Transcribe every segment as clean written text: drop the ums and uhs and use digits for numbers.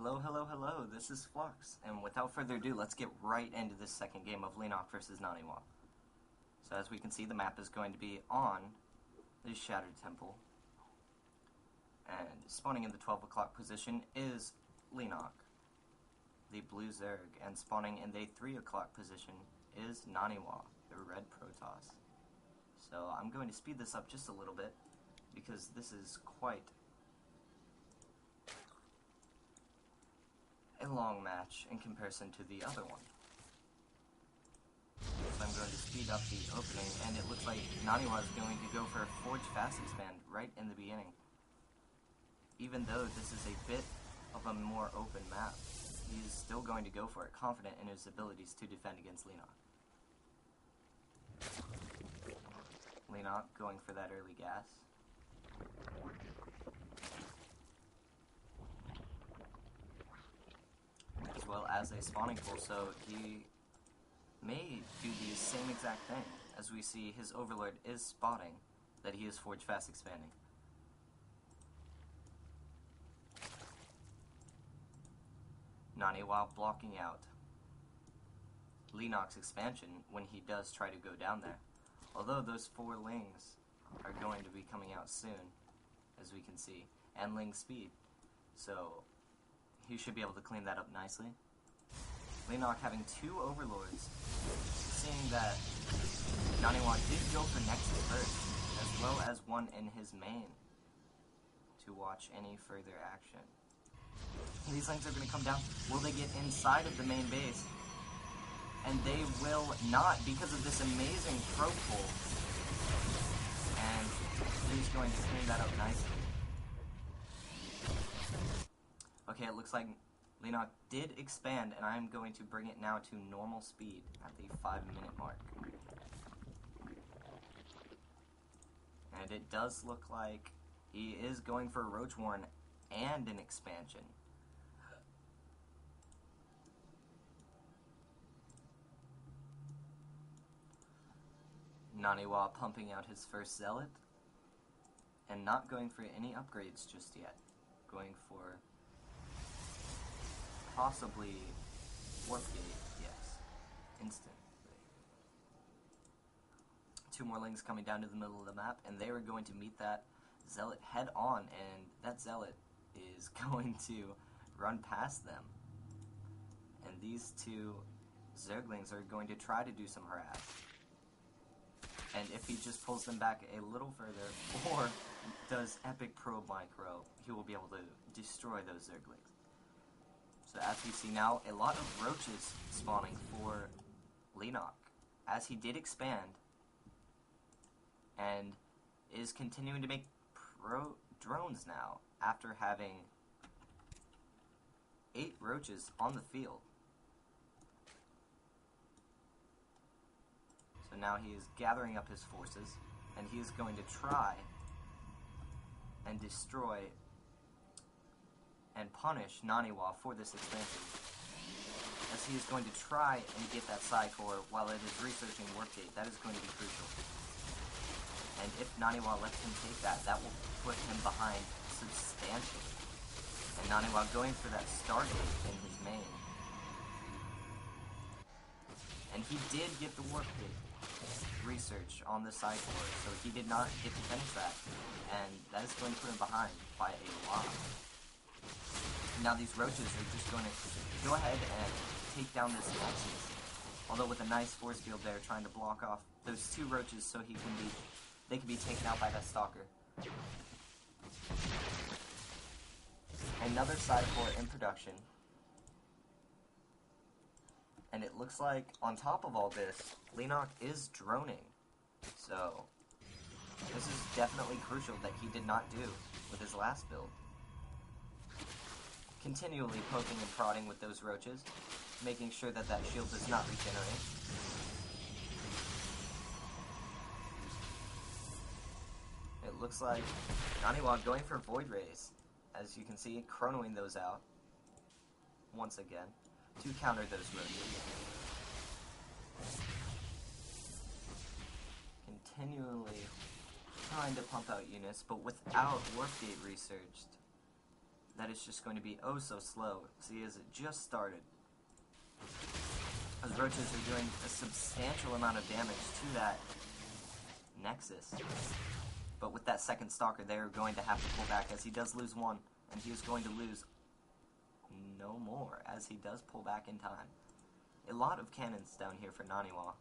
Hello, hello, hello, this is Flux, and without further ado, let's get right into this second game of Leenok versus Naniwa. So as we can see, the map is going to be on the Shattered Temple, and spawning in the 12 o'clock position is Leenok, the blue Zerg, and spawning in the 3 o'clock position is Naniwa, the red Protoss. So I'm going to speed this up just a little bit, because this is quite a long match in comparison to the other one. So I'm going to speed up the opening, and it looks like Naniwa is going to go for a Forge Fast Expand right in the beginning. Even though this is a bit of a more open map, he's still going to go for it, confident in his abilities to defend against Leenok. Leenok going for that early gas. As well as a spawning pool, so he may do the same exact thing. As we see, his Overlord is spotting that he is Forge Fast Expanding. Naniwa blocking out Leenok's expansion when he does try to go down there. Although those 4 Lings are going to be coming out soon, as we can see, and Ling speed. So he should be able to clean that up nicely. Leenok having 2 Overlords, seeing that Naniwa did go for Nexus first, as well as one in his main to watch any further action. These Lings are going to come down. Will they get inside of the main base? And they will not, because of this amazing probe pull. And he's going to clean that up nicely. Okay, it looks like Leenok did expand, and I'm going to bring it now to normal speed at the 5-minute mark. And it does look like he is going for a Roach Warren and an expansion. Naniwa pumping out his first Zealot, and not going for any upgrades just yet. Going for possibly Warp Gate, yes. Instant. 2 more Lings coming down to the middle of the map, and they are going to meet that Zealot head on, and that Zealot is going to run past them. And these 2 Zerglings are going to try to do some harass. And if he just pulls them back a little further, or does Epic Probe Micro, he will be able to destroy those Zerglings. So as we see now, a lot of roaches spawning for Leenok, as he did expand, and is continuing to make drones now, after having 8 roaches on the field. So now he is gathering up his forces, and he is going to try and destroy and punish Naniwa for this expansion, as he is going to try and get that side core while it is researching Warp Gate. That is going to be crucial. And if Naniwa lets him take that, that will put him behind substantially. And Naniwa going for that Stargate in his main. And he did get the Warp Gate research on the side core, so he did not get to finish that. And that is going to put him behind by a lot. Now these roaches are just going to go ahead and take down this Nexus. Although with a nice force field there, trying to block off those 2 roaches so they can be taken out by that Stalker. Another side core in production. And it looks like, on top of all this, Leenok is droning. So this is definitely crucial that he did not do with his last build. Continually poking and prodding with those roaches, making sure that that shield does not regenerate. It looks like Naniwa going for Void Rays, as you can see, chronoing those out once again to counter those roaches. Continually trying to pump out units, but without Warp Gate researched, that is just going to be oh so slow. See, as it just started. Those roaches are doing a substantial amount of damage to that Nexus. But with that second Stalker, they're going to have to pull back, as he does lose one, and he is going to lose no more, as he does pull back in time. A lot of cannons down here for Naniwa.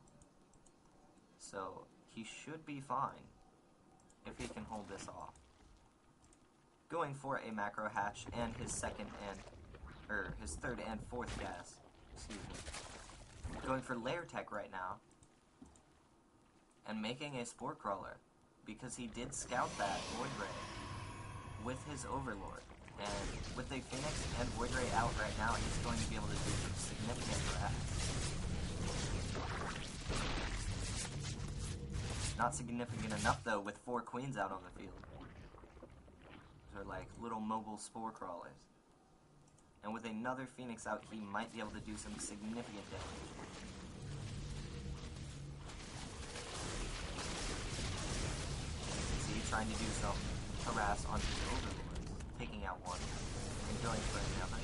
So, he should be fine if he can hold this off. Going for a macro hatch and his his third and fourth gas. Excuse me. Going for lair tech right now. And making a spore crawler. Because he did scout that Void Ray with his Overlord. And with a Phoenix and Void Ray out right now, he's going to be able to do some significant harass. Not significant enough, though, with 4 queens out on the field. Those are like little mobile spore crawlers. And with another Phoenix out, he might be able to do some significant damage. See, trying to do some harass on his Overlords, taking out one and going for another.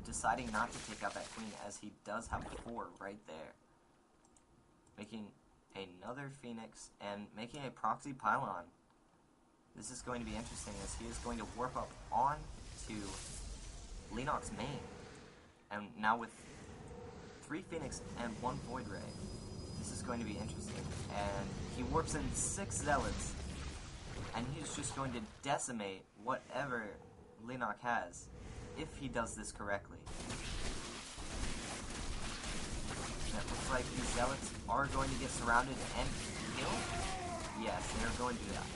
Deciding not to take out that queen, as he does have 4 right there. Making another Phoenix and making a proxy pylon. This is going to be interesting, as he is going to warp up on to Leenok's main. And now with 3 Phoenix and 1 Void Ray, this is going to be interesting. And he warps in 6 Zealots, and he's just going to decimate whatever Leenok has, if he does this correctly. And it looks like these Zealots are going to get surrounded and killed. Yes, they're going to do that.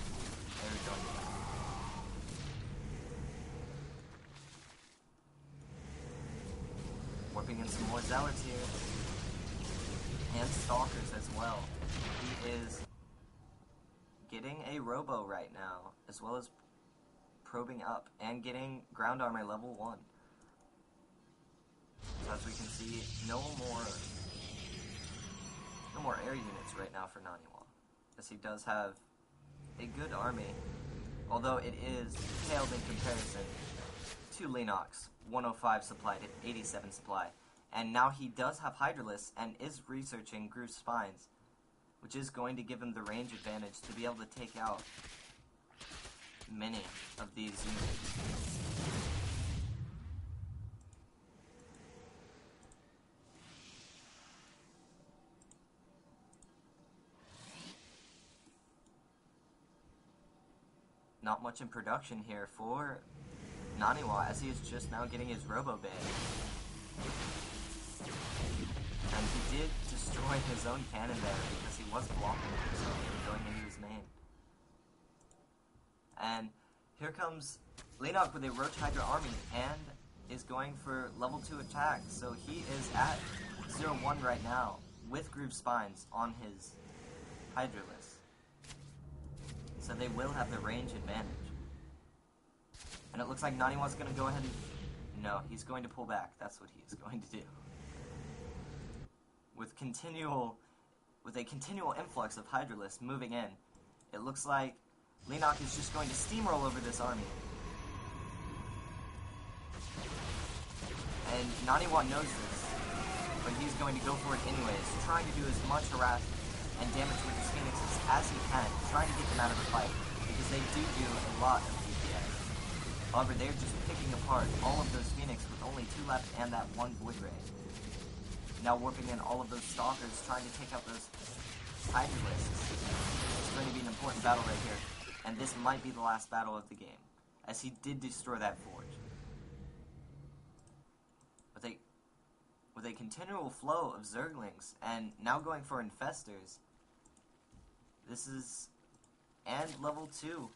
They're going to do that. Warping in some more Zealots here. And Stalkers as well. He is getting a Robo right now, as well as probing up and getting ground armor level 1. So as we can see, no more air units right now for Naniwa, as he does have a good army, although it is paled in comparison to Leenok's 105 supply to 87 supply. And now he does have Hydralisk and is researching Groove Spines, which is going to give him the range advantage to be able to take out many of these units. Not much in production here for Naniwa, as he is just now getting his Robo Bay. And he did destroy his own cannon there, because he was blocking himself from going into his main. And here comes Leenok with a Roach Hydra army, and is going for level 2 attack. So he is at 0-1 right now, with Groove Spines on his Hydralisk. So they will have the range advantage. And it looks like Naniwa's going to go ahead and... No, he's going to pull back. That's what he's going to do. With a continual influx of Hydralisk moving in, it looks like Leenok is just going to steamroll over this army. And Naniwa knows this, but he's going to go for it anyways, trying to do as much harass and damage with his Phoenixes as he can, trying to get them out of the fight, because they do a lot of DPS. However, they're just picking apart all of those Phoenix with only 2 left and that 1 Void Ray. Now warping in all of those Stalkers, trying to take out those Hydralisks. It's going to be an important battle right here, and this might be the last battle of the game, as he did destroy that Forge. With a continual flow of Zerglings, and now going for Infestors, this is... and level 2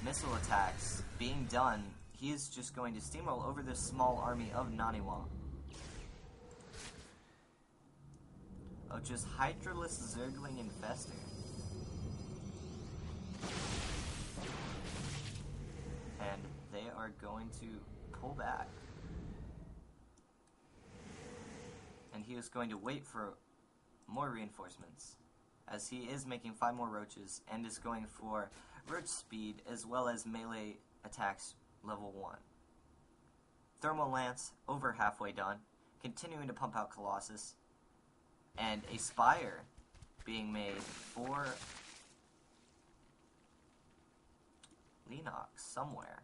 missile attacks being done, he is just going to steamroll over this small army of Naniwa. Of just Hydralisk Zergling Infestor. And they are going to pull back. And he is going to wait for more reinforcements. as he is making 5 more roaches and is going for roach speed as well as melee attacks level 1. Thermal Lance over halfway done, continuing to pump out Colossus, and a Spire being made for Leenok somewhere,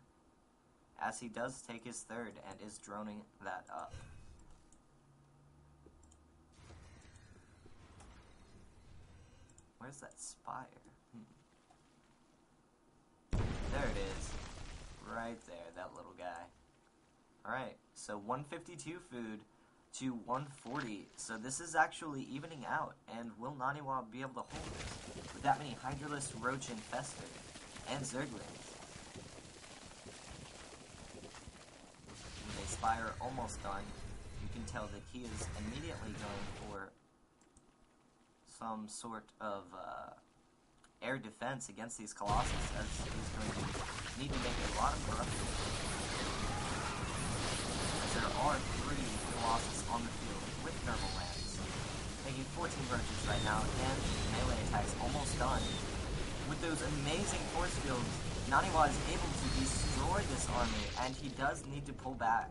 as he does take his third and is droning that up. Where's that Spire? There it is. Right there, that little guy. Alright, so 152 food to 140. So this is actually evening out, and will Naniwa be able to hold this with that many Hydralisk, Roach Infestor, and Zerglings? With a Spire almost done, you can tell that he is immediately going for some sort of air defense against these Colossus, as he's going to need to make a lot of corruption. As there are 3 Colossus on the field with Thermal Lance, making 14 roaches right now, and melee attacks almost done. With those amazing force fields, Naniwa is able to destroy this army, and he does need to pull back.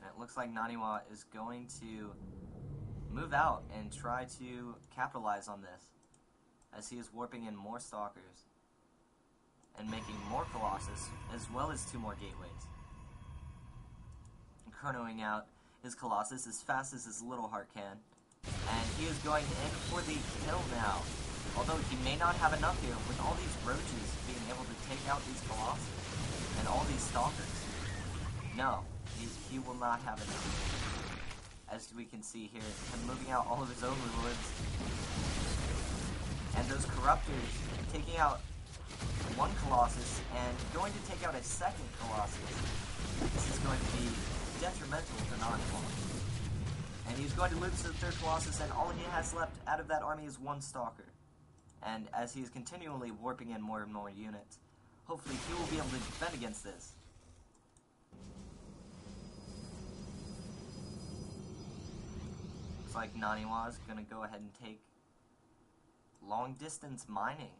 And it looks like Naniwa is going to move out and try to capitalize on this, as he is warping in more Stalkers and making more Colossus, as well as 2 more Gateways. And chronoing out his Colossus as fast as his little heart can, and he is going in for the kill now. Although he may not have enough here, with all these roaches being able to take out these Colossus and all these Stalkers. No, he will not have enough. As we can see here, him moving out all of his overlords. And those Corruptors taking out 1 Colossus and going to take out a 2nd Colossus. This is going to be detrimental to Naniwa. And he's going to lose the 3rd Colossus, and all he has left out of that army is 1 Stalker. And as he is continually warping in more and more units, hopefully he will be able to defend against this. Looks like Naniwa is going to go ahead and take long distance mining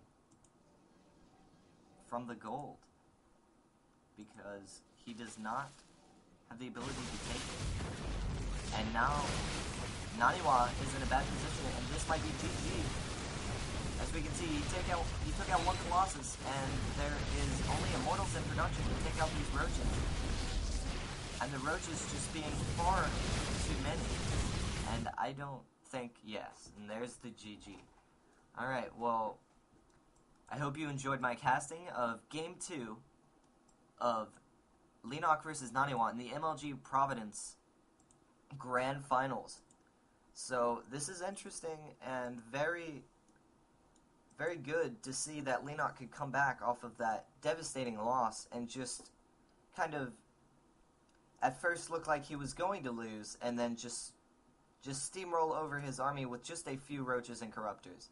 from the gold, because he does not have the ability to take it. And now Naniwa is in a bad position, and this might be GG. As we can see, he took out 1 Colossus, and there is only Immortals in production to take out these roaches. And the roaches just being far too many. And I don't think, yes, and there's the GG. Alright, well, I hope you enjoyed my casting of Game 2 of Leenok versus Naniwa in the MLG Providence Grand Finals. So, this is interesting and very, very good to see that Leenok could come back off of that devastating loss and just kind of, at first look like he was going to lose, and then just steamroll over his army with just a few roaches and corruptors.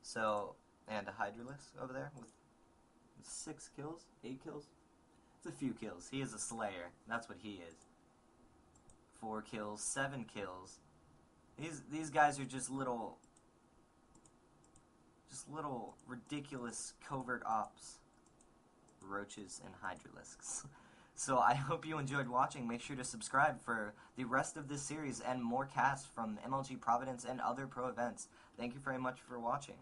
So, and a Hydralisk over there with 6 kills, 8 kills. It's a few kills. He is a slayer. That's what he is. 4 kills, 7 kills. These guys are just little ridiculous covert ops. Roaches and Hydralisks. So I hope you enjoyed watching. Make sure to subscribe for the rest of this series and more casts from MLG Providence and other pro events. Thank you very much for watching.